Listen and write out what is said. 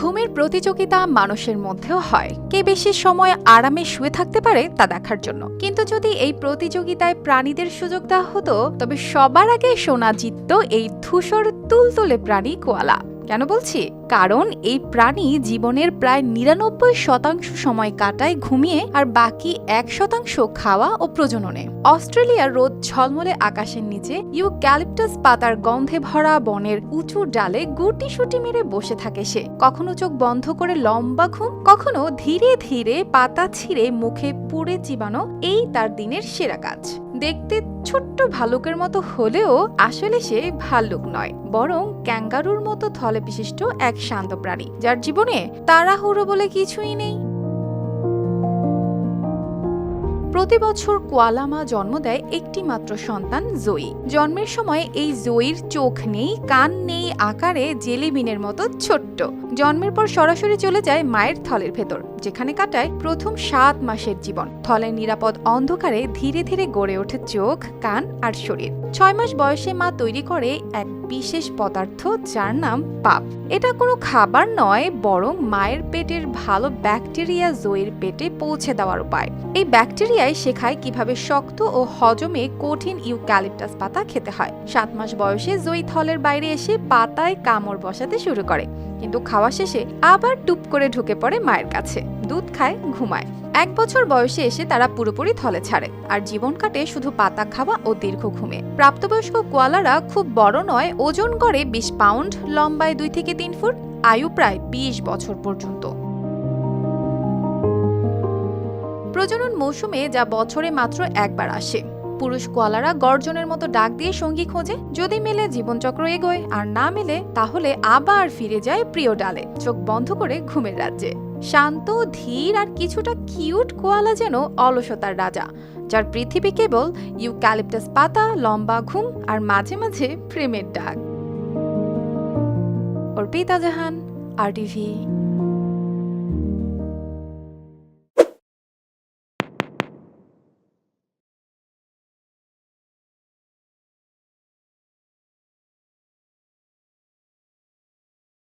ঘুমের প্রতিযোগিতা মানুষের মধ্যেও হয়, কে বেশি সময় আরামে শুয়ে থাকতে পারে তা দেখার জন্য। কিন্তু যদি এই প্রতিযোগিতায় প্রাণীদের সুযোগ দেওয়া হতো, তবে সবার আগে সোনা জিতত এই ধূসর তুলতুলে প্রাণী কোয়ালা। কেন বলছি? কারণ এই প্রাণী জীবনের প্রায় ৯৯% সময় কাটায় ঘুমিয়ে আর বাকি ১% খাওয়া ও প্রজননে। অস্ট্রেলিয়ার রোদ ঝলমলে আকাশের নিচে ইউক্যালিপটাস পাতার গন্ধে ভরা বনের উঁচু ডালে গুটিসুটি মেরে বসে থাকে সে। কখনো চোখ বন্ধ করে লম্বা ঘুম, কখনো ধীরে ধীরে পাতা ছিঁড়ে মুখে পুড়ে চিবানো, এই তার দিনের সেরা কাজ। দেখতে ছোট্ট ভালুকের মতো হলেও আসলে সে ভাল্লুক নয়, বরং ক্যাঙ্গারুর মতো থলে বিশিষ্ট এক শান্ত প্রাণী, যার জীবনে তাড়াহুড়ো বলে কিছুই নেই। প্রতি বছর কোয়ালা মা জন্ম দেয় একটি মাত্র সন্তান জয়ী। জন্মের সময় এই জয়ীর চোখ নেই, কান নেই, আকারে জেলিবিনের মতো ছোট্ট। জন্মের পর সরাসরি চলে যায় মায়ের থলের ভেতর, যেখানে কাটায় প্রথম ৭ মাসের জীবন। থলের নিরাপদ অন্ধকারে ধীরে ধীরে গড়ে ওঠে চোখ, কান আর শরীর। ৬ মাস বয়সে মা তৈরি করে এক বিশেষ পদার্থ, যার নাম পাপ। এটা কোনো খাবার নয়, বরং মায়ের পেটের ভালো ব্যাকটেরিয়া জয়ীর পেটে পৌঁছে দেওয়ার উপায়। এই ব্যাকটেরিয়ায় শেখায় কিভাবে শক্ত ও হজমে কঠিন ইউক্যালিপটাস পাতা খেতে হয়। ৭ মাস বয়সে জয়ী থলের বাইরে এসে পাতায় কামড় বসাতে শুরু করে, কিন্তু খাওয়া শেষে আবার টুপ করে ঢুকে পড়ে মায়ের কাছে, দুধ খায়, ঘুমায়। ১ বছর বয়সে এসে তারা পুরোপুরি থলে ছাড়ে, আর জীবন কাটে শুধু পাতা খাওয়া ও দীর্ঘ ঘুমে। প্রাপ্তবয়স্ক কোয়ালারা খুব বড় নয়, ওজন করে ২০ পাউন্ড, লম্বায় ২ থেকে ৩ ফুট, আয়ু প্রায় ২০ বছর পর্যন্ত। প্রজনন মৌসুমে, যা বছরে মাত্র একবার আসে, পুরুষ কোয়ালারা গর্জনের মতো ডাক দিয়ে সঙ্গী খোঁজে। যদি মেলে জীবনচক্র এগোয়, আর না মেলে তাহলে আবার ফিরে যায় প্রিয় ডালে, চোখ বন্ধ করে ঘুমের রাজ্যে। শান্ত, ধীর আর কিছুটা কিউট কোয়ালা যেন অলসতার রাজা, যার পৃথিবী কেবল ইউক্যালিপটাস পাতা, লম্বা ঘুম আর মাঝে মাঝে প্রেমের ডাক। অর্পিতা জাহান, RTV।